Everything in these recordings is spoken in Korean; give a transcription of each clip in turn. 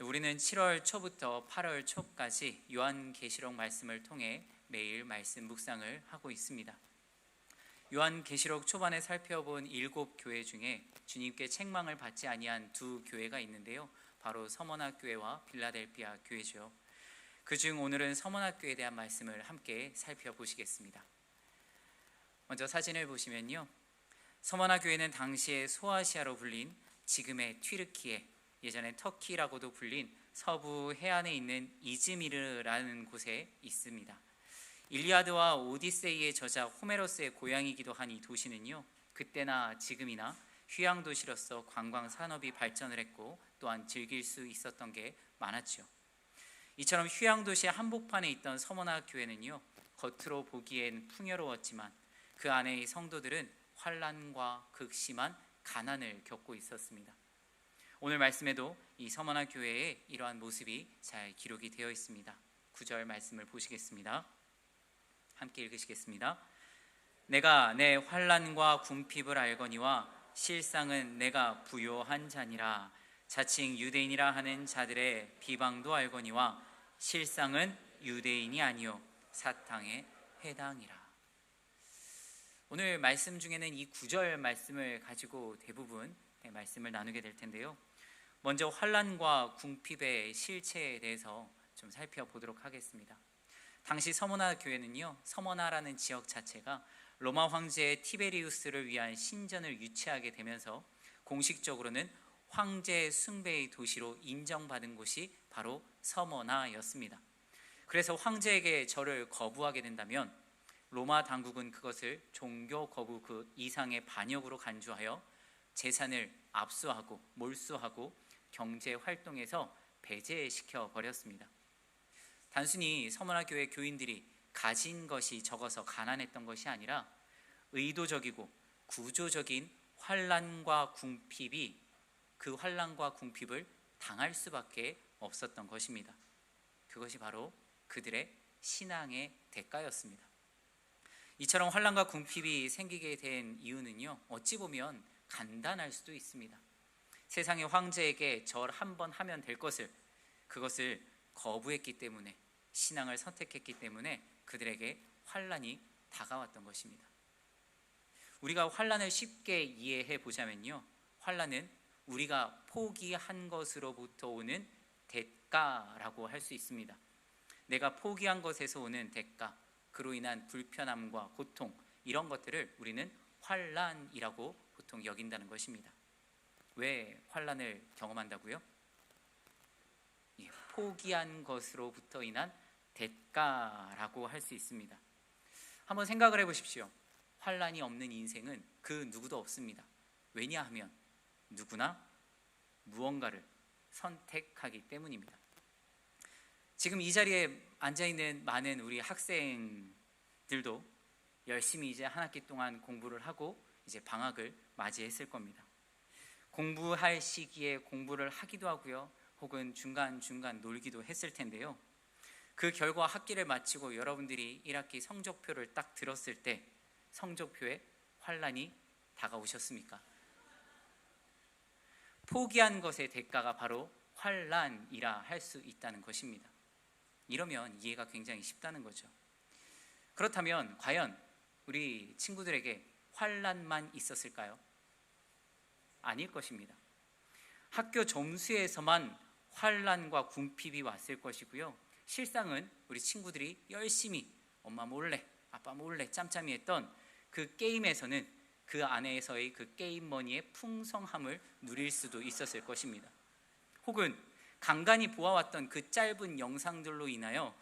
우리는 7월 초부터 8월 초까지 요한계시록 말씀을 통해 매일 말씀 묵상을 하고 있습니다. 요한계시록 초반에 살펴본 7교회 중에 주님께 책망을 받지 아니한 2교회가 있는데요, 바로 서머나 교회와 빌라델피아 교회죠. 그중 오늘은 서머나 교회에 대한 말씀을 함께 살펴보시겠습니다. 먼저 사진을 보시면요, 서머나 교회는 당시에 소아시아로 불린 지금의 튀르키예, 예전에 터키라고도 불린 서부 해안에 있는 이즈미르라는 곳에 있습니다. 일리아드와 오디세이의 저자 호메로스의 고향이기도 한 이 도시는요, 그때나 지금이나 휴양 도시로서 관광 산업이 발전을 했고 또한 즐길 수 있었던 게 많았죠. 이처럼 휴양 도시의 한복판에 있던 서머나 교회는요, 겉으로 보기엔 풍요로웠지만 그 안의 성도들은 환난과 극심한 가난을 겪고 있었습니다. 오늘 말씀에도 이 서머나 교회의 이러한 모습이 잘 기록이 되어 있습니다. 9절 말씀을 보시겠습니다. 함께 읽으시겠습니다. 내가 내 환난과 궁핍을 알거니와 실상은 내가 부요한 자니라. 자칭 유대인이라 하는 자들의 비방도 알거니와 실상은 유대인이 아니요 사탕에 해당이라. 오늘 말씀 중에는 이 9절 말씀을 가지고 대부분 말씀을 나누게 될 텐데요, 먼저 환난과 궁핍의 실체에 대해서 좀 살펴보도록 하겠습니다. 당시 서머나 교회는요, 서머나라는 지역 자체가 로마 황제 티베리우스를 위한 신전을 유치하게 되면서 공식적으로는 황제 숭배의 도시로 인정받은 곳이 바로 서머나였습니다. 그래서 황제에게 절을 거부하게 된다면 로마 당국은 그것을 종교 거부 그 이상의 반역으로 간주하여 재산을 압수하고 몰수하고 경제 활동에서 배제시켜 버렸습니다. 단순히 서머나 교회 교인들이 가진 것이 적어서 가난했던 것이 아니라 의도적이고 구조적인 환난과 궁핍이 그 환난과 궁핍을 당할 수밖에 없었던 것입니다. 그것이 바로 그들의 신앙의 대가였습니다. 이처럼 환난과 궁핍이 생기게 된 이유는요, 어찌 보면 간단할 수도 있습니다. 세상의 황제에게 절 한 번 하면 될 것을, 그것을 거부했기 때문에, 신앙을 선택했기 때문에 그들에게 환난이 다가왔던 것입니다. 우리가 환난을 쉽게 이해해 보자면요, 환난은 우리가 포기한 것으로부터 오는 대가라고 할 수 있습니다. 내가 포기한 것에서 오는 대가, 그로 인한 불편함과 고통, 이런 것들을 우리는 환난이라고 보통 여긴다는 것입니다. 왜 환난을 경험한다고요? 포기한 것으로부터 인한 대가라고 할 수 있습니다. 한번 생각을 해보십시오. 환난이 없는 인생은 그 누구도 없습니다. 왜냐하면 누구나 무언가를 선택하기 때문입니다. 지금 이 자리에 앉아있는 많은 우리 학생들도 열심히 이제 한 학기 동안 공부를 하고 이제 방학을 맞이했을 겁니다. 공부할 시기에 공부를 하기도 하고요, 혹은 중간중간 놀기도 했을 텐데요, 그 결과 학기를 마치고 여러분들이 1학기 성적표를 딱 들었을 때 성적표에 환난이 다가오셨습니까? 포기한 것의 대가가 바로 환난이라 할 수 있다는 것입니다. 이러면 이해가 굉장히 쉽다는 거죠. 그렇다면 과연 우리 친구들에게 환난만 있었을까요? 아닐 것입니다. 학교 점수에서만 환난과 궁핍이 왔을 것이고요, 실상은 우리 친구들이 열심히 엄마 몰래 아빠 몰래 짬짬이 했던 그 게임에서는 그 안에서의 그 게임머니의 풍성함을 누릴 수도 있었을 것입니다. 혹은 간간히 보아왔던 그 짧은 영상들로 인하여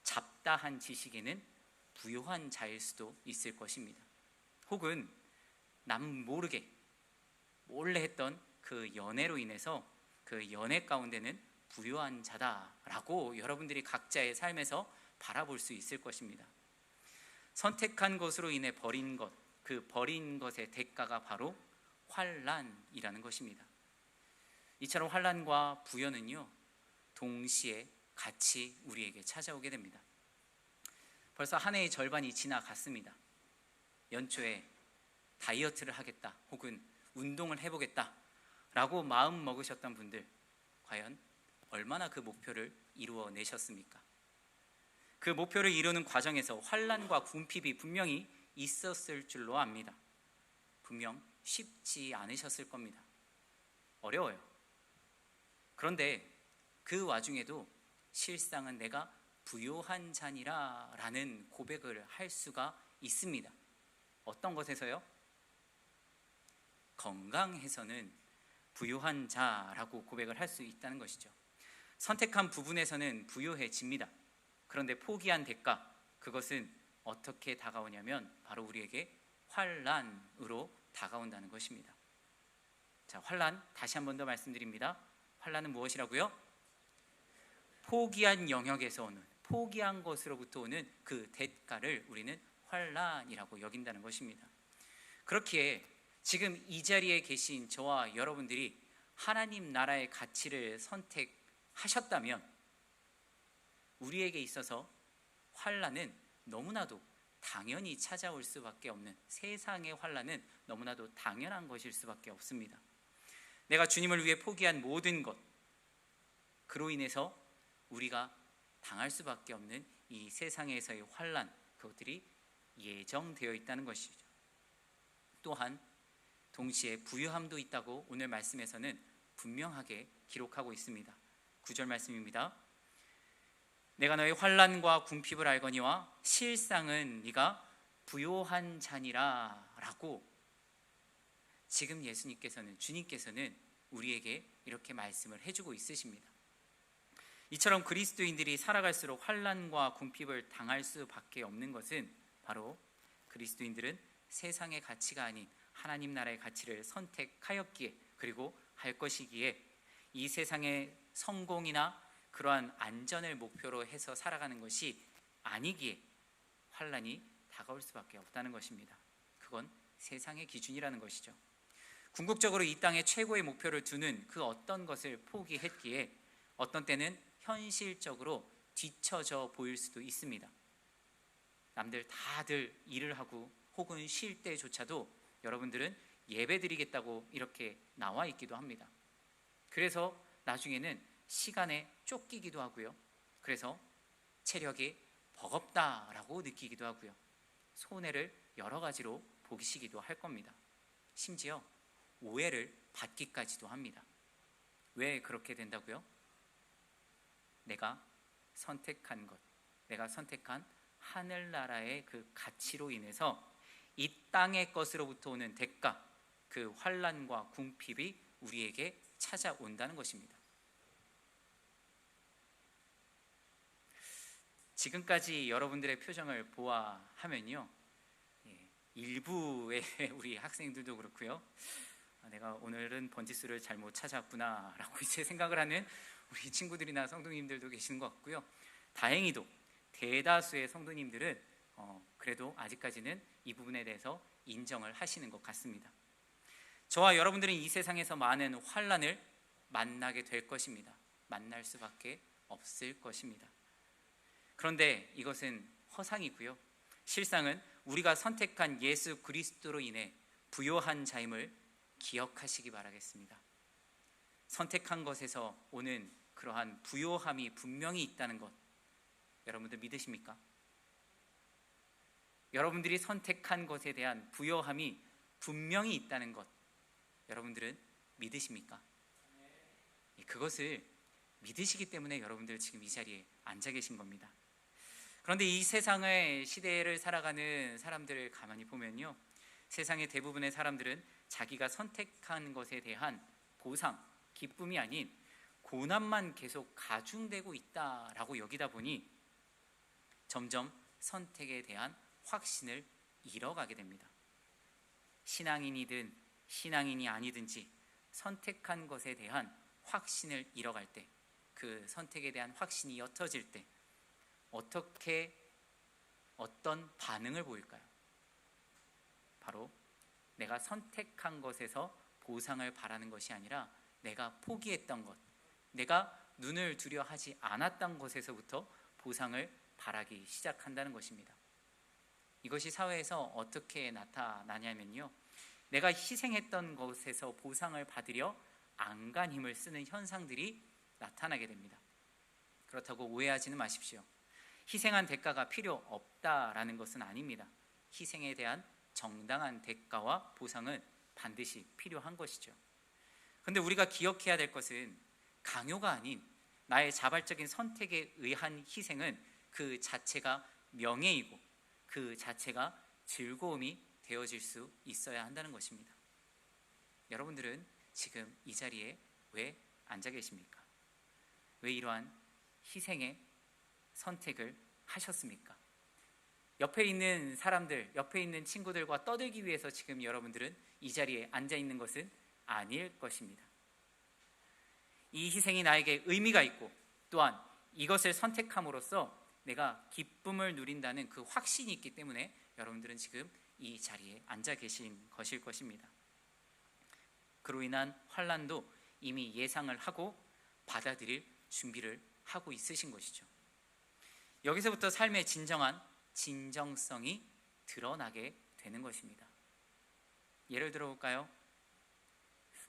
잡다한 지식에는 부요한 자일 수도 있을 것입니다. 혹은 남 모르게 몰래 했던 그 연애로 인해서 그 연애 가운데는 부요한 자다라고 여러분들이 각자의 삶에서 바라볼 수 있을 것입니다. 선택한 것으로 인해 버린 것, 그 버린 것의 대가가 바로 환난이라는 것입니다. 이처럼 환난과 부요는요, 동시에 같이 우리에게 찾아오게 됩니다. 벌써 한 해의 절반이 지나갔습니다. 연초에 다이어트를 하겠다, 혹은 운동을 해보겠다 라고 마음 먹으셨던 분들, 과연 얼마나 그 목표를 이루어내셨습니까? 그 목표를 이루는 과정에서 환난과 궁핍이 분명히 있었을 줄로 압니다. 분명 쉽지 않으셨을 겁니다. 어려워요. 그런데 그 와중에도 실상은 내가 부요한 자니라 라는 고백을 할 수가 있습니다. 어떤 것에서요? 건강해서는 부요한 자라고 고백을 할 수 있다는 것이죠. 선택한 부분에서는 부요해집니다. 그런데 포기한 대가, 그것은 어떻게 다가오냐면 바로 우리에게 환난으로 다가온다는 것입니다. 자, 환난 다시 한 번 더 말씀드립니다. 환난은 무엇이라고요? 포기한 영역에서 오는, 포기한 것으로부터 오는 그 대가를 우리는 환난이라고 여긴다는 것입니다. 그렇기에 지금 이 자리에 계신 저와 여러분들이 하나님 나라의 가치를 선택하셨다면 우리에게 있어서 환난은 너무나도 당연히 찾아올 수밖에 없는, 세상의 환난은 너무나도 당연한 것일 수밖에 없습니다. 내가 주님을 위해 포기한 모든 것, 그로 인해서 우리가 당할 수밖에 없는 이 세상에서의 환난, 그것들이 예정되어 있다는 것이죠. 또한 동시에 부유함도 있다고 오늘 말씀에서는 분명하게 기록하고 있습니다. 9절 말씀입니다. 내가 너의 환난과 궁핍을 알거니와 실상은 네가 부요한 자니라 라고 지금 예수님께서는, 주님께서는 우리에게 이렇게 말씀을 해주고 있으십니다. 이처럼 그리스도인들이 살아갈수록 환난과 궁핍을 당할 수밖에 없는 것은 바로 그리스도인들은 세상의 가치가 아닌 하나님 나라의 가치를 선택하였기에, 그리고 할 것이기에 이 세상의 성공이나 그러한 안전을 목표로 해서 살아가는 것이 아니기에 환난이 다가올 수밖에 없다는 것입니다. 그건 세상의 기준이라는 것이죠. 궁극적으로 이 땅에 최고의 목표를 두는 그 어떤 것을 포기했기에 어떤 때는 현실적으로 뒤처져 보일 수도 있습니다. 남들 다들 일을 하고 혹은 쉴 때조차도 여러분들은 예배드리겠다고 이렇게 나와 있기도 합니다. 그래서 나중에는 시간에 쫓기기도 하고요. 그래서 체력이 버겁다라고 느끼기도 하고요. 손해를 여러 가지로 보시기도 할 겁니다. 심지어 오해를 받기까지도 합니다. 왜 그렇게 된다고요? 내가 선택한 것, 내가 선택한 하늘나라의 그 가치로 인해서 이 땅의 것으로부터 오는 대가, 그 환난과 궁핍이 우리에게 찾아온다는 것입니다. 지금까지 여러분들의 표정을 보아하면요, 일부의 우리 학생들도 그렇고요, 내가 오늘은 번지수를 잘못 찾았구나 라고 이제 생각을 하는 우리 친구들이나 성도님들도 계시는 것 같고요. 다행히도 대다수의 성도님들은 그래도 아직까지는 이 부분에 대해서 인정을 하시는 것 같습니다. 저와 여러분들은 이 세상에서 많은 환난을 만나게 될 것입니다. 만날 수밖에 없을 것입니다. 그런데 이것은 허상이고요. 실상은 우리가 선택한 예수 그리스도로 인해 부요한 자임을 기억하시기 바라겠습니다. 선택한 것에서 오는 그러한 부요함이 분명히 있다는 것, 여러분들 믿으십니까? 여러분들이 선택한 것에 대한 부요함이 분명히 있다는 것, 여러분들은 믿으십니까? 그것을 믿으시기 때문에 여러분들 지금 이 자리에 앉아 계신 겁니다. 그런데 이 세상의 시대를 살아가는 사람들을 가만히 보면요, 세상의 대부분의 사람들은 자기가 선택한 것에 대한 보상, 기쁨이 아닌 고난만 계속 가중되고 있다라고 여기다 보니 점점 선택에 대한 확신을 잃어가게 됩니다. 신앙인이든 신앙인이 아니든지 선택한 것에 대한 확신을 잃어갈 때, 그 선택에 대한 확신이 옅어질 때 어떤 반응을 보일까요? 바로 내가 선택한 것에서 보상을 바라는 것이 아니라 내가 포기했던 것, 내가 눈을 들여 하지 않았던 것에서부터 보상을 바라기 시작한다는 것입니다. 이것이 사회에서 어떻게 나타나냐면요, 내가 희생했던 것에서 보상을 받으려 안간 힘을 쓰는 현상들이 나타나게 됩니다. 그렇다고 오해하지는 마십시오. 희생한 대가가 필요 없다라는 것은 아닙니다. 희생에 대한 정당한 대가와 보상은 반드시 필요한 것이죠. 그런데 우리가 기억해야 될 것은 강요가 아닌 나의 자발적인 선택에 의한 희생은 그 자체가 명예이고 그 자체가 즐거움이 되어질 수 있어야 한다는 것입니다. 여러분들은 지금 이 자리에 왜 앉아 계십니까? 왜 이러한 희생의 선택을 하셨습니까? 옆에 있는 사람들, 옆에 있는 친구들과 떠들기 위해서 지금 여러분들은 이 자리에 앉아 있는 것은 아닐 것입니다. 이 희생이 나에게 의미가 있고 또한 이것을 선택함으로써 내가 기쁨을 누린다는 그 확신이 있기 때문에 여러분들은 지금 이 자리에 앉아 계신 것일 것입니다. 그로 인한 환난도 이미 예상을 하고 받아들일 준비를 하고 있으신 것이죠. 여기서부터 삶의 진정한 진정성이 드러나게 되는 것입니다. 예를 들어볼까요?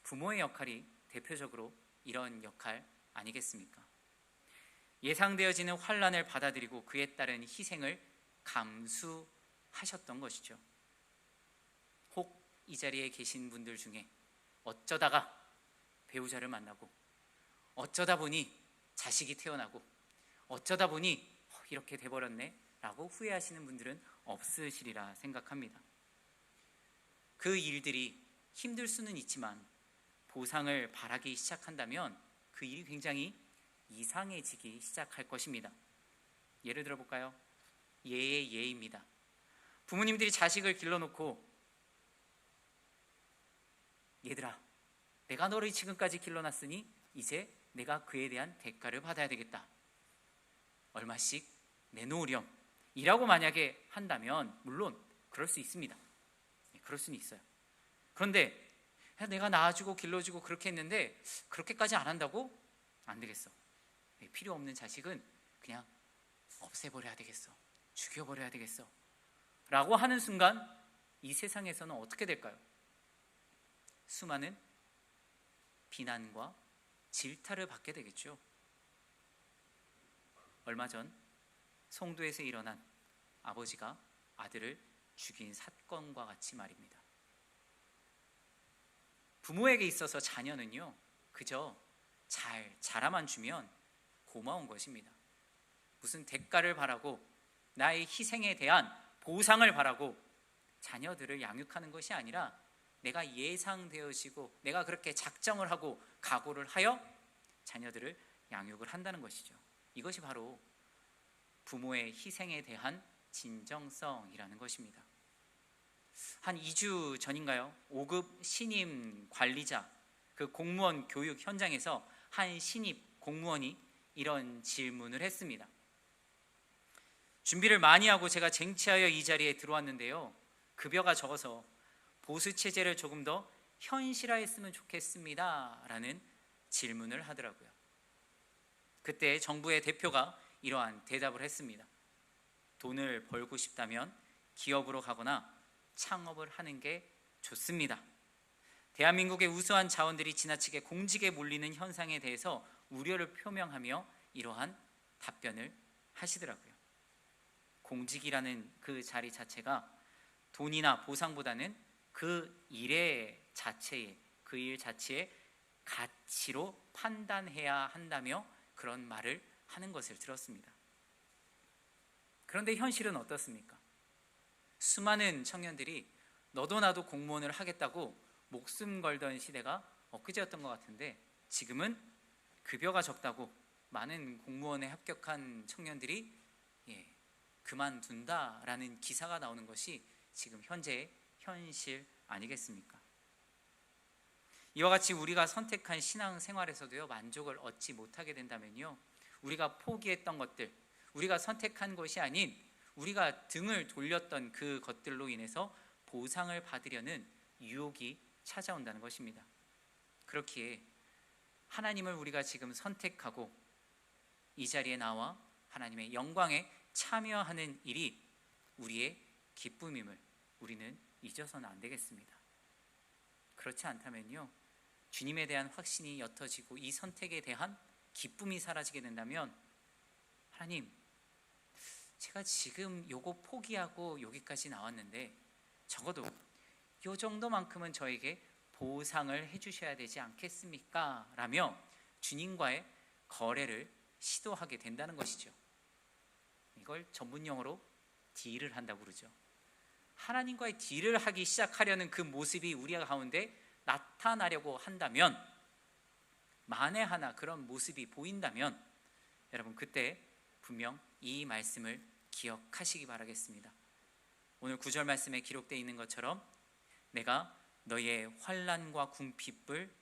부모의 역할이 대표적으로 이런 역할 아니겠습니까? 예상되어지는 환난을 받아들이고 그에 따른 희생을 감수하셨던 것이죠. 혹 이 자리에 계신 분들 중에 어쩌다가 배우자를 만나고 어쩌다 보니 자식이 태어나고 어쩌다 보니 이렇게 돼버렸네 라고 후회하시는 분들은 없으시리라 생각합니다. 그 일들이 힘들 수는 있지만 보상을 바라기 시작한다면 그 일이 굉장히 이상해지기 시작할 것입니다. 예를 들어볼까요? 예의 예입니다. 부모님들이 자식을 길러놓고 얘들아, 내가 너를 지금까지 길러놨으니 이제 내가 그에 대한 대가를 받아야 되겠다. 얼마씩 내놓으렴 이라고 만약에 한다면 물론 그럴 수 있습니다. 그럴 수는 있어요. 그런데 내가 낳아주고 길러주고 그렇게 했는데 그렇게까지 안 한다고? 안 되겠어. 필요 없는 자식은 그냥 없애버려야 되겠어. 죽여버려야 되겠어 라고 하는 순간 이 세상에서는 어떻게 될까요? 수많은 비난과 질타를 받게 되겠죠. 얼마 전 송도에서 일어난 아버지가 아들을 죽인 사건과 같이 말입니다. 부모에게 있어서 자녀는요, 그저 잘 자라만 주면 고마운 것입니다. 무슨 대가를 바라고 나의 희생에 대한 보상을 바라고 자녀들을 양육하는 것이 아니라 내가 예상되어지고 내가 그렇게 작정을 하고 각오를 하여 자녀들을 양육을 한다는 것이죠. 이것이 바로 부모의 희생에 대한 진정성이라는 것입니다. 한 2주 전인가요? 5급 신임 관리자, 그 공무원 교육 현장에서 한 신입 공무원이 이런 질문을 했습니다. 준비를 많이 하고 제가 쟁취하여 이 자리에 들어왔는데요, 급여가 적어서 보수 체제를 조금 더 현실화했으면 좋겠습니다 라는 질문을 하더라고요. 그때 정부의 대표가 이러한 대답을 했습니다. 돈을 벌고 싶다면 기업으로 가거나 창업을 하는 게 좋습니다. 대한민국의 우수한 자원들이 지나치게 공직에 몰리는 현상에 대해서 우려를 표명하며 이러한 답변을 하시더라고요. 공직이라는 그 자리 자체가 돈이나 보상보다는 그 일의 자체에, 그 일 자체의 가치로 판단해야 한다며 그런 말을 하는 것을 들었습니다. 그런데 현실은 어떻습니까? 수많은 청년들이 너도 나도 공무원을 하겠다고 목숨 걸던 시대가 엊그제였던 것 같은데 지금은 급여가 적다고 많은 공무원에 합격한 청년들이 그만둔다라는 기사가 나오는 것이 지금 현재의 현실 아니겠습니까? 이와 같이 우리가 선택한 신앙생활에서도요, 만족을 얻지 못하게 된다면요, 우리가 포기했던 것들, 우리가 선택한 것이 아닌 우리가 등을 돌렸던 그 것들로 인해서 보상을 받으려는 유혹이 찾아온다는 것입니다. 그렇기에 하나님을 우리가 지금 선택하고 이 자리에 나와 하나님의 영광에 참여하는 일이 우리의 기쁨임을 우리는 잊어서는 안 되겠습니다. 그렇지 않다면요, 주님에 대한 확신이 옅어지고 이 선택에 대한 기쁨이 사라지게 된다면, 하나님, 제가 지금 요거 포기하고 여기까지 나왔는데 적어도 요 정도만큼은 저에게 보상을 해주셔야 되지 않겠습니까? 라며 주님과의 거래를 시도하게 된다는 것이죠. 이걸 전문용어로 딜을 한다고 그러죠. 하나님과의 딜을 하기 시작하려는 그 모습이 우리 가운데 나타나려고 한다면, 만에 하나 그런 모습이 보인다면 여러분, 그때 분명 이 말씀을 기억하시기 바라겠습니다. 오늘 9절 말씀에 기록되어 있는 것처럼 내가 너의 환난과 궁핍을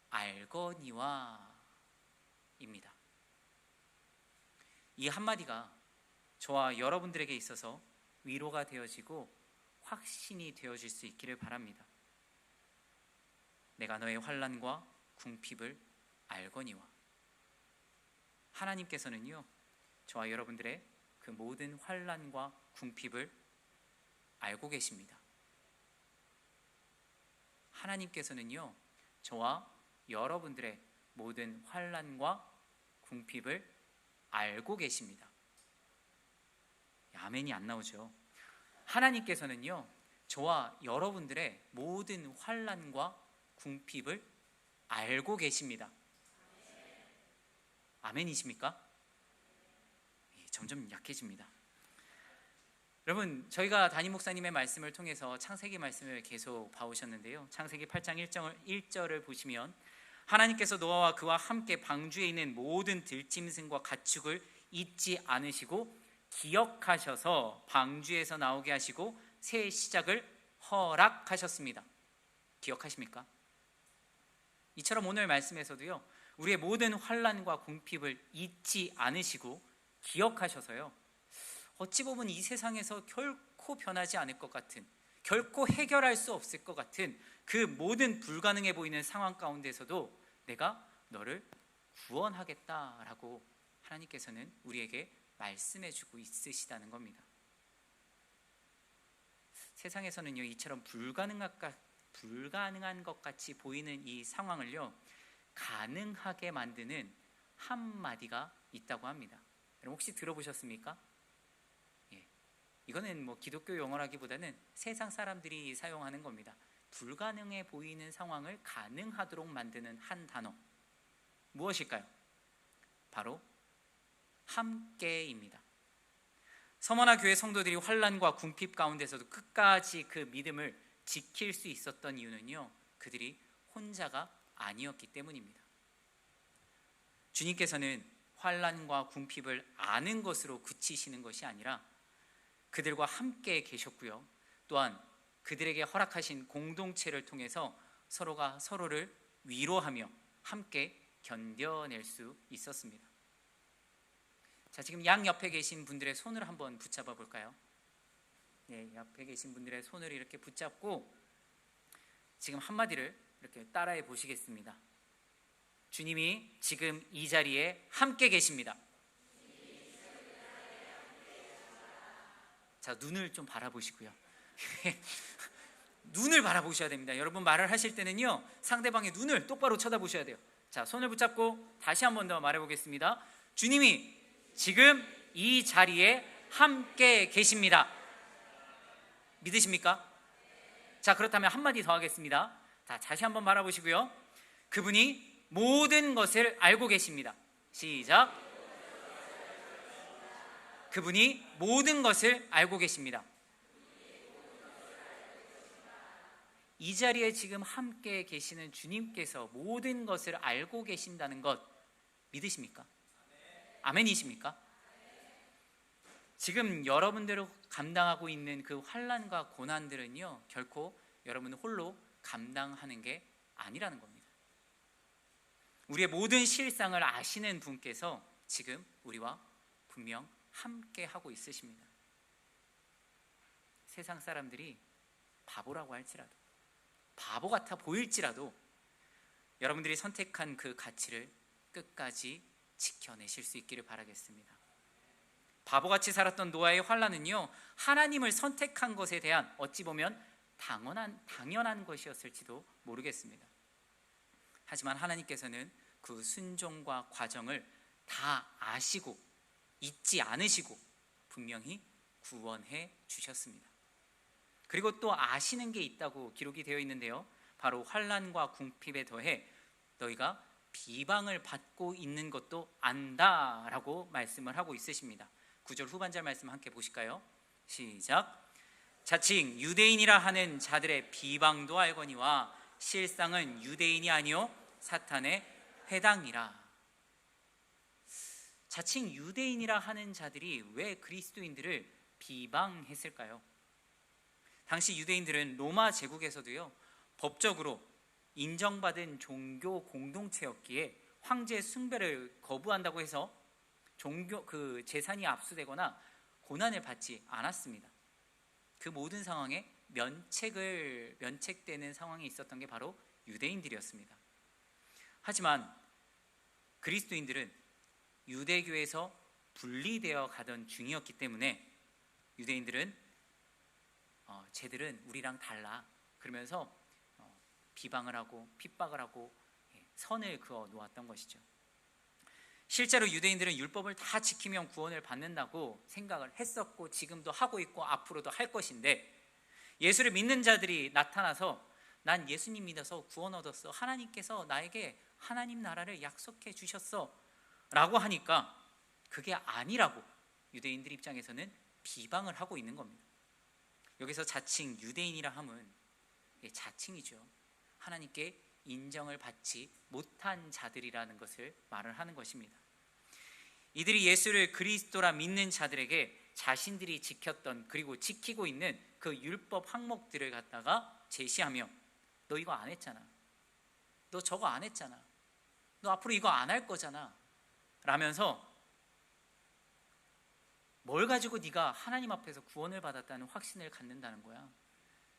알거니와 입니다. 이 한마디가 저와 여러분들에게 있어서 위로가 되어지고 확신이 되어질 수 있기를 바랍니다. 내가 너의 환난과 궁핍을 알거니와. 하나님께서는요, 저와 여러분들의 그 모든 환난과 궁핍을 알고 계십니다. 하나님께서는요, 저와 여러분들의 모든 환난과 궁핍을 알고 계십니다. 아멘이 안 나오죠. 하나님께서는요, 저와 여러분들의 모든 환난과 궁핍을 알고 계십니다. 아멘이십니까? 점점 약해집니다. 여러분, 저희가 담임 목사님의 말씀을 통해서 창세기 말씀을 계속 봐오셨는데요, 창세기 8장 1절을 보시면 하나님께서 노아와 그와 함께 방주에 있는 모든 들짐승과 가축을 잊지 않으시고 기억하셔서 방주에서 나오게 하시고 새 시작을 허락하셨습니다. 기억하십니까? 이처럼 오늘 말씀에서도요, 우리의 모든 환난과 궁핍을 잊지 않으시고 기억하셔서요, 어찌 보면 이 세상에서 결코 변하지 않을 것 같은, 결코 해결할 수 없을 것 같은 그 모든 불가능해 보이는 상황 가운데서도 내가 너를 구원하겠다라고 하나님께서는 우리에게 말씀해 주고 있으시다는 겁니다. 세상에서는요, 이처럼 불가능한 것 같이 보이는 이 상황을요, 가능하게 만드는 한마디가 있다고 합니다. 여러분, 혹시 들어보셨습니까? 이거는 뭐 기독교 용어라기보다는 세상 사람들이 사용하는 겁니다. 불가능해 보이는 상황을 가능하도록 만드는 한 단어, 무엇일까요? 바로 함께입니다. 서머나 교회 성도들이 환난과 궁핍 가운데서도 끝까지 그 믿음을 지킬 수 있었던 이유는요, 그들이 혼자가 아니었기 때문입니다. 주님께서는 환난과 궁핍을 아는 것으로 그치시는 것이 아니라 그들과 함께 계셨고요, 또한 그들에게 허락하신 공동체를 통해서 서로가 서로를 위로하며 함께 견뎌낼 수 있었습니다. 자, 지금 양 옆에 계신 분들의 손을 한번 붙잡아 볼까요? 옆에 계신 분들의 손을 이렇게 붙잡고 지금 한마디를 이렇게 따라해 보시겠습니다. 주님이 지금 이 자리에 함께 계십니다. 자, 눈을 좀 바라보시고요. 눈을 바라보셔야 됩니다. 여러분, 말을 하실 때는요, 상대방의 눈을 똑바로 쳐다보셔야 돼요. 자, 손을 붙잡고 다시 한 번 더 말해보겠습니다. 주님이 지금 이 자리에 함께 계십니다. 믿으십니까? 자, 그렇다면 한마디 더 하겠습니다. 자, 다시 한번 바라보시고요. 그분이 모든 것을 알고 계십니다. 시작. 그분이 모든 것을 알고 계십니다. 이 자리에 지금 함께 계시는 주님께서 모든 것을 알고 계신다는 것 믿으십니까? 아멘이십니까? 지금 여러분들이 감당하고 있는 그 환난과 고난들은요, 결코 여러분 홀로 감당하는 게 아니라는 겁니다. 우리의 모든 실상을 아시는 분께서 지금 우리와 분명 함께 하고 있으십니다. 세상 사람들이 바보라고 할지라도, 바보 같아 보일지라도 여러분들이 선택한 그 가치를 끝까지 지켜내실 수 있기를 바라겠습니다. 바보같이 살았던 노아의 환난은요, 하나님을 선택한 것에 대한 어찌 보면 당연한 것이었을지도 모르겠습니다. 하지만 하나님께서는 그 순종과 과정을 다 아시고 잊지 않으시고 분명히 구원해 주셨습니다. 그리고 또 아시는 게 있다고 기록이 되어 있는데요, 바로 환난과 궁핍에 더해 너희가 비방을 받고 있는 것도 안다라고 말씀을 하고 있으십니다. 9절 후반절 말씀 함께 보실까요? 시작. 자칭 유대인이라 하는 자들의 비방도 알거니와 실상은 유대인이 아니요 사탄의 회당이라. 자칭 유대인이라 하는 자들이 왜 그리스도인들을 비방했을까요? 당시 유대인들은 로마 제국에서도요, 법적으로 인정받은 종교 공동체였기에 황제 숭배를 거부한다고 해서 종교 재산이 압수되거나 고난을 받지 않았습니다. 그 모든 상황에 면책되는 상황이 있었던 게 바로 유대인들이었습니다. 하지만 그리스도인들은 유대교에서 분리되어 가던 중이었기 때문에 유대인들은 쟤들은 우리랑 달라 그러면서 비방을 하고 핍박을 하고 선을 그어 놓았던 것이죠. 실제로 유대인들은 율법을 다 지키면 구원을 받는다고 생각을 했었고 지금도 하고 있고 앞으로도 할 것인데, 예수를 믿는 자들이 나타나서 난 예수님 믿어서 구원 얻었어, 하나님께서 나에게 하나님 나라를 약속해 주셨어 라고 하니까 그게 아니라고 유대인들 입장에서는 비방을 하고 있는 겁니다. 여기서 자칭 유대인이라 함은 자칭이죠. 하나님께 인정을 받지 못한 자들이라는 것을 말을 하는 것입니다. 이들이 예수를 그리스도라 믿는 자들에게 자신들이 지켰던 그리고 지키고 있는 그 율법 항목들을 갖다가 제시하며 너 이거 안 했잖아, 너 저거 안 했잖아, 너 앞으로 이거 안 할 거잖아 라면서 뭘 가지고 네가 하나님 앞에서 구원을 받았다는 확신을 갖는다는 거야,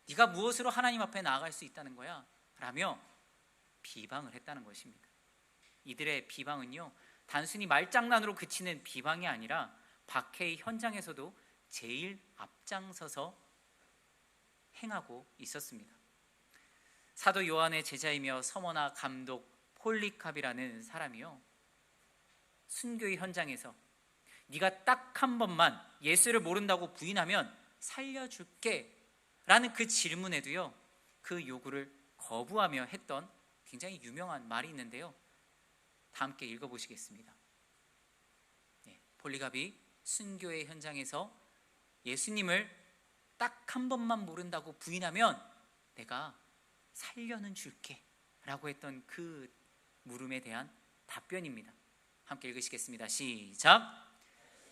네가 무엇으로 하나님 앞에 나아갈 수 있다는 거야 라며 비방을 했다는 것입니다. 이들의 비방은요, 단순히 말장난으로 그치는 비방이 아니라 박해의 현장에서도 제일 앞장서서 행하고 있었습니다. 사도 요한의 제자이며 서머나 감독 폴리캅이라는 사람이요, 순교의 현장에서 네가 딱 한 번만 예수를 모른다고 부인하면 살려줄게 라는 그 질문에도요, 그 요구를 거부하며 했던 굉장히 유명한 말이 있는데요, 다 함께 읽어보시겠습니다. 폴리갑이 순교의 현장에서 예수님을 딱 한 번만 모른다고 부인하면 내가 살려는 줄게 라고 했던 그 물음에 대한 답변입니다. 함께 읽으시겠습니다. 시작.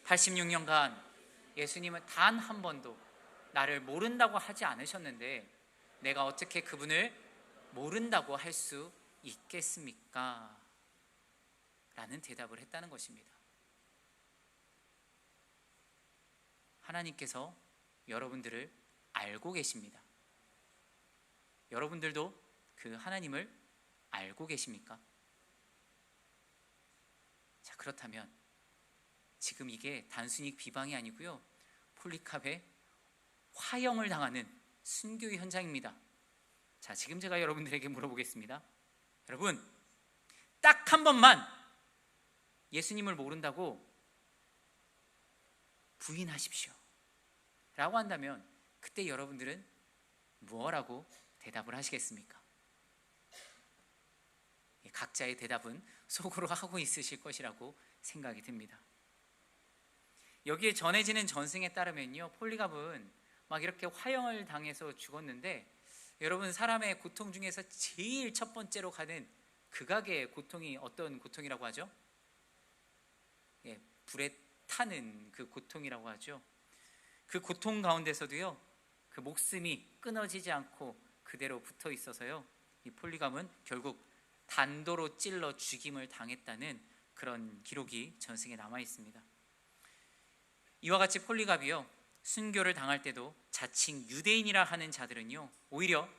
86년간 예수님은 단 한 번도 나를 모른다고 하지 않으셨는데 내가 어떻게 그분을 모른다고 할 수 있겠습니까? 라는 대답을 했다는 것입니다. 하나님께서 여러분들을 알고 계십니다. 여러분들도 그 하나님을 알고 계십니까? 자, 그렇다면 지금 이게 단순히 비방이 아니고요, 폴리캅의 화형을 당하는 순교의 현장입니다. 자, 지금 제가 여러분들에게 물어보겠습니다. 여러분, 딱 한 번만 예수님을 모른다고 부인하십시오 라고 한다면 그때 여러분들은 무엇라고 대답을 하시겠습니까? 각자의 대답은 속으로 하고 있으실 것이라고 생각이 듭니다. 여기에 전해지는 전승에 따르면요, 폴리갑은 막 이렇게 화형을 당해서 죽었는데, 여러분, 사람의 고통 중에서 제일 첫 번째로 가는 극악의 고통이 어떤 고통이라고 하죠? 불에 타는 그 고통이라고 하죠. 그 고통 가운데서도요, 그 목숨이 끊어지지 않고 그대로 붙어 있어서요, 이 폴리갑은 결국 단도로 찔러 죽임을 당했다는 그런 기록이 전승에 남아 있습니다. 이와 같이 폴리갑이요, 순교를 당할 때도 자칭 유대인이라 하는 자들은요, 오히려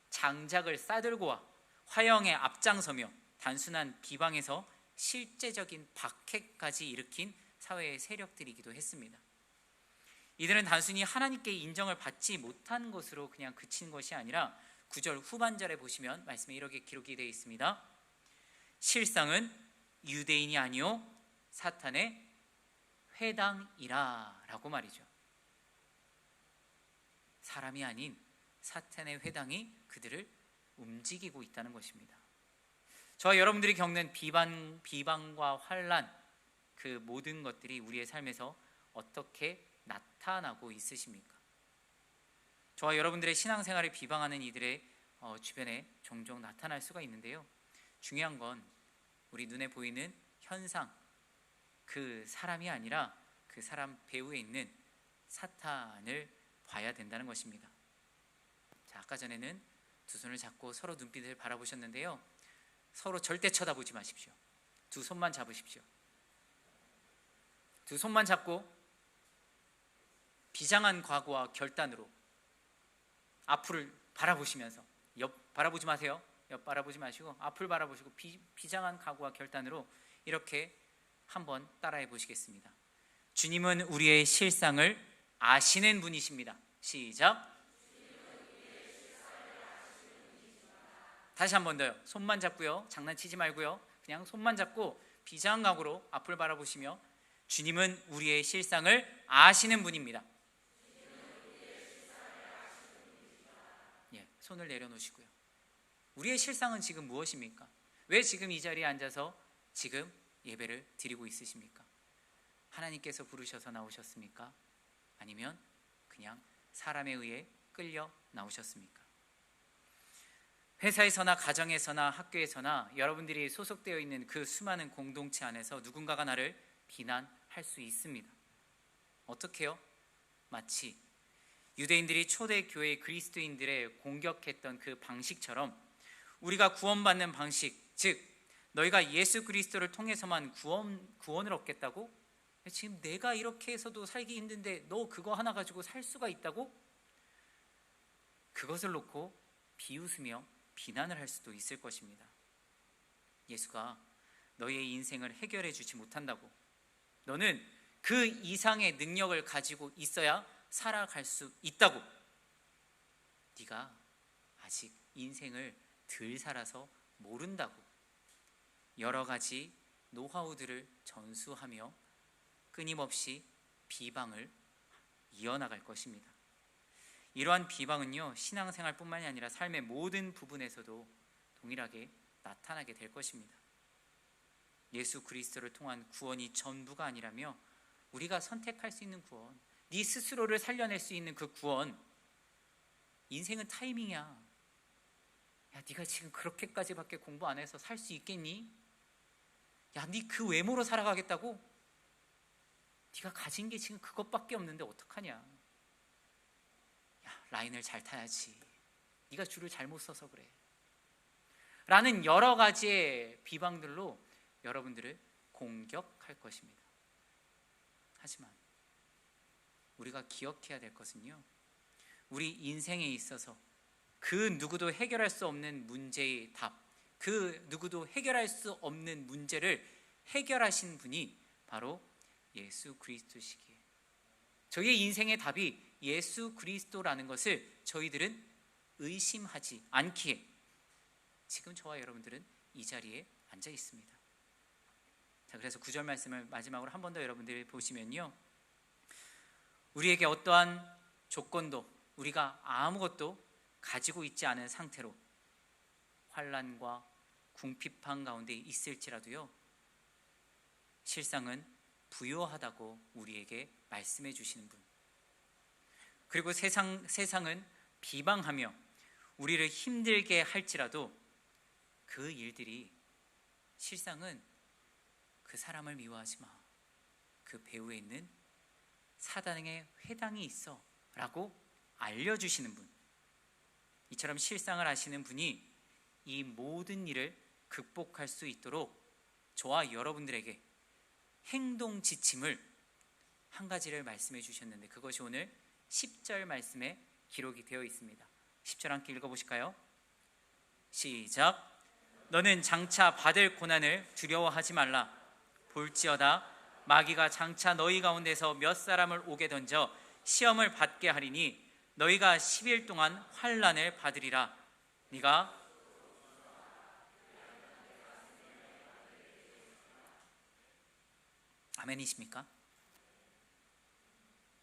장작을 싸들고와 화형에 앞장서며 단순한 비방에서 실제적인 박해까지 일으킨 사회의 세력들이기도 했습니다. 이들은 단순히 하나님께 인정을 받지 못한 것으로 그냥 그친 것이 아니라 9절 후반절에 보시면 말씀에 이렇게 기록이 되어 있습니다. 실상은 유대인이 아니요 사탄의 회당이라 라고 말이죠. 사람이 아닌 사탄의 회당이 그들을 움직이고 있다는 것입니다. 저와 여러분들이 겪는 비방과 환난, 그 모든 것들이 우리의 삶에서 어떻게 나타나고 있으십니까? 저와 여러분들의 신앙생활을 비방하는 이들의 주변에 종종 나타날 수가 있는데요, 중요한 건 우리 눈에 보이는 현상, 그 사람이 아니라 그 사람 배후에 있는 사탄을 봐야 된다는 것입니다. 자, 아까 전에는 두 손을 잡고 서로 눈빛을 바라보셨는데요, 서로 절대 쳐다보지 마십시오. 두 손만 잡으십시오. 두 손만 잡고 비장한 각오와 결단으로 앞을 바라보시면서, 옆 바라보지 마세요. 옆 바라보지 마시고 앞을 바라보시고 비장한 각오와 결단으로 이렇게 한번 따라해 보시겠습니다. 주님은 우리의 실상을 아시는 분이십니다. 시작. 다시 한 번 더요. 손만 잡고요, 장난치지 말고요, 그냥 손만 잡고 비장한 각오로 앞을 바라보시며, 주님은 우리의 실상을 아시는 분입니다. 예, 손을 내려놓으시고요. 우리의 실상은 지금 무엇입니까? 왜 지금 이 자리에 앉아서 지금 예배를 드리고 있으십니까? 하나님께서 부르셔서 나오셨습니까? 아니면 그냥 사람에 의해 끌려 나오셨습니까? 회사에서나 가정에서나 학교에서나 여러분들이 소속되어 있는 그 수많은 공동체 안에서 누군가가 나를 비난할 수 있습니다. 어떻게요? 마치 유대인들이 초대교회 그리스도인들의 공격했던 그 방식처럼 우리가 구원받는 방식, 즉 너희가 예수 그리스도를 통해서만 구원을 얻겠다고? 지금 내가 이렇게 해서도 살기 힘든데 너 그거 하나 가지고 살 수가 있다고? 그것을 놓고 비웃으며 비난을 할 수도 있을 것입니다. 예수가 너희의 인생을 해결해 주지 못한다고, 너는 그 이상의 능력을 가지고 있어야 살아갈 수 있다고, 네가 아직 인생을 덜 살아서 모른다고 여러 가지 노하우들을 전수하며 끊임없이 비방을 이어나갈 것입니다. 이러한 비방은요, 신앙생활뿐만이 아니라 삶의 모든 부분에서도 동일하게 나타나게 될 것입니다. 예수 그리스도를 통한 구원이 전부가 아니라며 우리가 선택할 수 있는 구원, 네 스스로를 살려낼 수 있는 그 구원, 인생은 타이밍이야. 야, 네가 지금 그렇게까지밖에 공부 안 해서 살 수 있겠니? 야, 네 그 외모로 살아가겠다고? 네가 가진 게 지금 그것밖에 없는데 어떡하냐? 야, 라인을 잘 타야지. 네가 줄을 잘못 서서 그래. 라는 여러 가지의 비방들로 여러분들을 공격할 것입니다. 하지만 우리가 기억해야 될 것은요, 우리 인생에 있어서 그 누구도 해결할 수 없는 문제의 답, 그 누구도 해결할 수 없는 문제를 해결하신 분이 바로 예수 그리스도시기에, 저희의 인생의 답이 예수 그리스도라는 것을 저희들은 의심하지 않기에 지금 저와 여러분들은 이 자리에 앉아 있습니다. 자, 그래서 9절 말씀을 마지막으로 한 번 더 여러분들이 보시면요, 우리에게 어떠한 조건도, 우리가 아무것도 가지고 있지 않은 상태로 환난과 궁핍한 가운데 있을지라도요, 실상은 부요하다고 우리에게 말씀해 주시는 분, 그리고 세상은 비방하며 우리를 힘들게 할지라도 그 일들이 실상은 그 사람을 미워하지 마, 그 배후에 있는 사단의 회당이 있어 라고 알려주시는 분, 이처럼 실상을 아시는 분이 이 모든 일을 극복할 수 있도록 저와 여러분들에게 행동 지침을 한 가지를 말씀해 주셨는데, 그것이 오늘 10절 말씀에 기록이 되어 있습니다. 10절 함께 읽어보실까요? 시작. 너는 장차 받을 고난을 두려워하지 말라. 볼지어다 마귀가 장차 너희 가운데서 몇 사람을 오게 던져 시험을 받게 하리니 너희가 10일 동안 환난을 받으리라. 네가 아멘이십니까?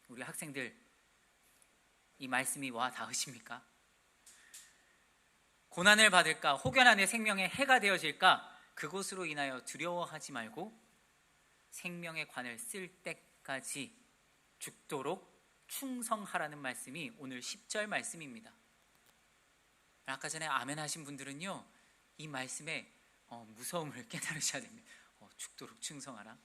우리 학생들 이 말씀이 와 닿으십니까? 고난을 받을까, 혹여나 내 생명에 해가 되어질까, 그것으로 인하여 두려워하지 말고 생명의 관을 쓸 때까지 죽도록 충성하라는 말씀이 오늘 10절 말씀입니다. 아까 전에 아멘 하신 분들은요, 이 말씀의 무서움을 깨달으셔야 됩니다. 죽도록 충성하라.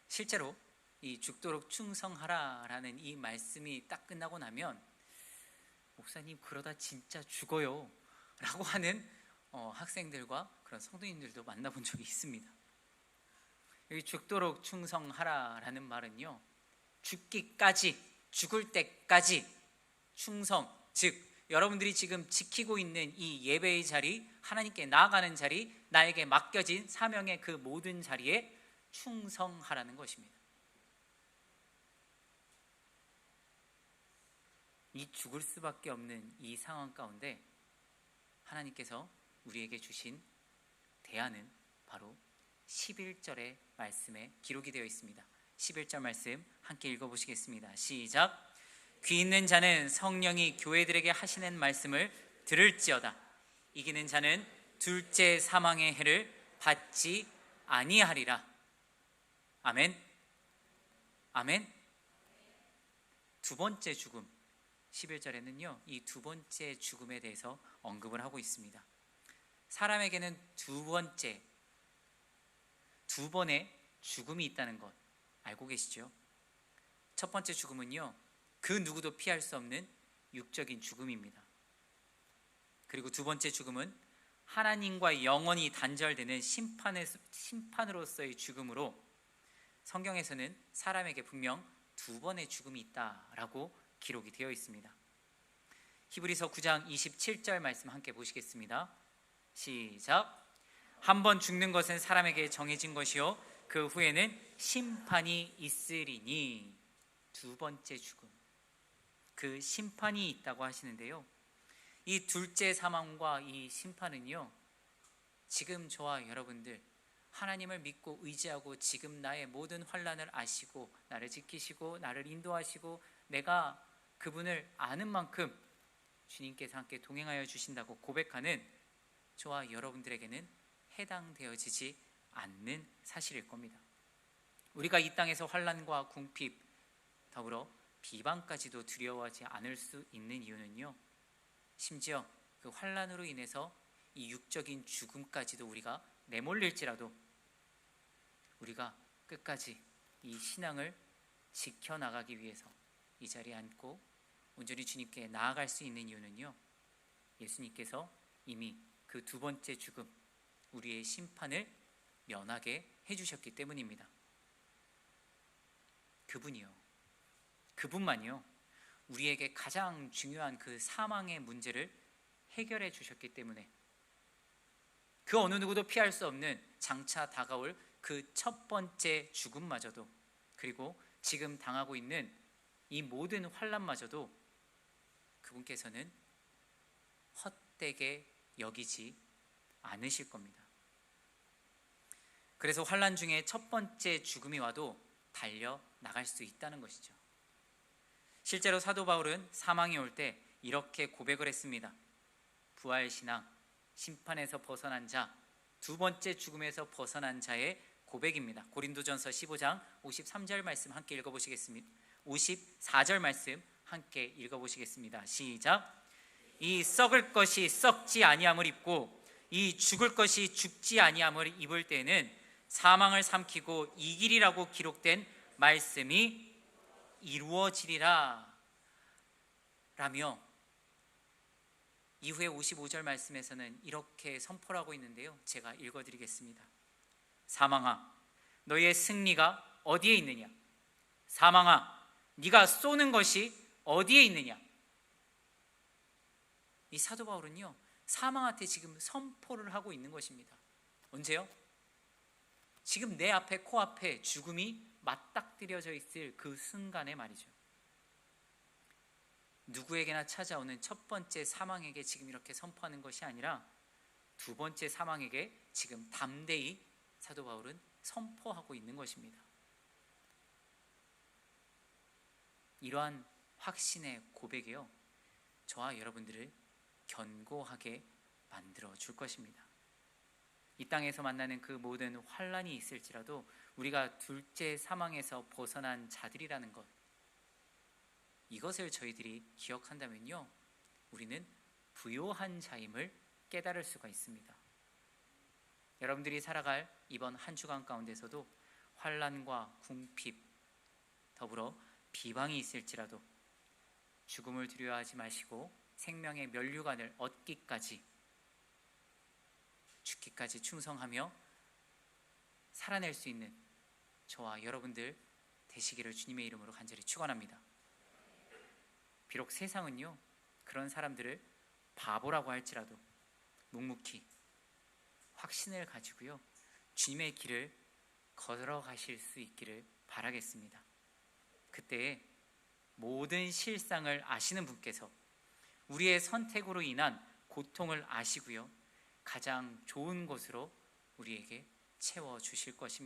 실제로 이 죽도록 충성하라라는 이 말씀이 딱 끝나고 나면 목사님 그러다 진짜 죽어요 라고 하는 학생들과 그런 성도님들도 만나본 적이 있습니다. 여기 죽도록 충성하라라는 말은요, 죽기까지, 죽을 때까지 충성, 즉 여러분들이 지금 지키고 있는 이 예배의 자리, 하나님께 나아가는 자리, 나에게 맡겨진 사명의 그 모든 자리에 충성하라는 것입니다. 이 죽을 수밖에 없는 이 상황 가운데 하나님께서 우리에게 주신 대안은 바로 11절의 말씀에 기록이 되어 있습니다. 11절 말씀 함께 읽어보시겠습니다. 시작. 귀 있는 자는 성령이 교회들에게 하시는 말씀을 들을지어다. 이기는 자는 둘째 사망의 해를 받지 아니하리라. 아멘. 아멘. 두 번째 죽음, 11절에는요 이 두 번째 죽음에 대해서 언급을 하고 있습니다. 사람에게는 두 번의 죽음이 있다는 것 알고 계시죠? 첫 번째 죽음은요, 그 누구도 피할 수 없는 육적인 죽음입니다. 그리고 두 번째 죽음은 하나님과 영원히 단절되는 심판으로서의 죽음으로 성경에서는 사람에게 분명 두 번의 죽음이 있다라고 기록이 되어 있습니다. 히브리서 9장 27절 말씀 함께 보시겠습니다. 시작. 한 번 죽는 것은 사람에게 정해진 것이요 그 후에는 심판이 있으리니. 두 번째 죽음, 그 심판이 있다고 하시는데요, 이 둘째 사망과 이 심판은요, 지금 저와 여러분들 하나님을 믿고 의지하고 지금 나의 모든 환난을 아시고 나를 지키시고 나를 인도하시고 내가 그분을 아는 만큼 주님께서 함께 동행하여 주신다고 고백하는 저와 여러분들에게는 해당되어지지 않는 사실일 겁니다. 우리가 이 땅에서 환난과 궁핍, 더불어 비방까지도 두려워하지 않을 수 있는 이유는요, 심지어 그 환난으로 인해서 이 육적인 죽음까지도 우리가 내몰릴지라도 우리가 끝까지 이 신앙을 지켜나가기 위해서 이 자리에 앉고 온전히 주님께 나아갈 수 있는 이유는요, 예수님께서 이미 그 두 번째 죽음, 우리의 심판을 면하게 해주셨기 때문입니다. 그분만이요 우리에게 가장 중요한 그 사망의 문제를 해결해 주셨기 때문에 그 어느 누구도 피할 수 없는 장차 다가올 그 첫 번째 죽음마저도, 그리고 지금 당하고 있는 이 모든 환난마저도 그분께서는 헛되게 여기지 않으실 겁니다. 그래서 환난 중에 첫 번째 죽음이 와도 달려나갈 수 있다는 것이죠. 실제로 사도 바울은 사망이 올 때 이렇게 고백을 했습니다. 부활신앙, 심판에서 벗어난 자, 두 번째 죽음에서 벗어난 자의 고백입니다. 고린도전서 15장 53절 말씀 함께 읽어보시겠습니다. 54절 말씀 함께 읽어보시겠습니다. 시작. 이 썩을 것이 썩지 아니함을 입고 이 죽을 것이 죽지 아니함을 입을 때는 사망을 삼키고 이기리라고 기록된 말씀이 이루어지리라 라며 이후에 55절 말씀에서는 이렇게 선포를 하고 있는데요, 제가 읽어드리겠습니다. 사망아, 너의 승리가 어디에 있느냐? 사망아, 네가 쏘는 것이 어디에 있느냐? 이 사도 바울은요, 사망한테 지금 선포를 하고 있는 것입니다. 언제요? 지금 내 앞에, 코앞에 죽음이 맞닥뜨려져 있을 그 순간에 말이죠. 누구에게나 찾아오는 첫 번째 사망에게 지금 이렇게 선포하는 것이 아니라 두 번째 사망에게 지금 담대히 사도 바울은 선포하고 있는 것입니다. 이러한 확신의 고백이요, 저와 여러분들을 견고하게 만들어 줄 것입니다. 이 땅에서 만나는 그 모든 환난이 있을지라도 우리가 둘째 사망에서 벗어난 자들이라는 것, 이것을 저희들이 기억한다면요, 우리는 부요한 자임을 깨달을 수가 있습니다. 여러분들이 살아갈 이번 한 주간 가운데서도 환난과 궁핍, 더불어 비방이 있을지라도 죽음을 두려워하지 마시고 생명의 면류관을 얻기까지, 죽기까지 충성하며 살아낼 수 있는 저와 여러분들 되시기를 주님의 이름으로 간절히 축원합니다. 비록 세상은요, 그런 사람들을 바보라고 할지라도 묵묵히 확신을 가지고요, 주님의 길을 걸어가실 수 있기를 바라겠습니다. 그때 모든 실상을 아시는 분께서 우리의 선택으로 인한 고통을 아시고요, 가장 좋은 곳으로 우리에게 채워주실 것입니다.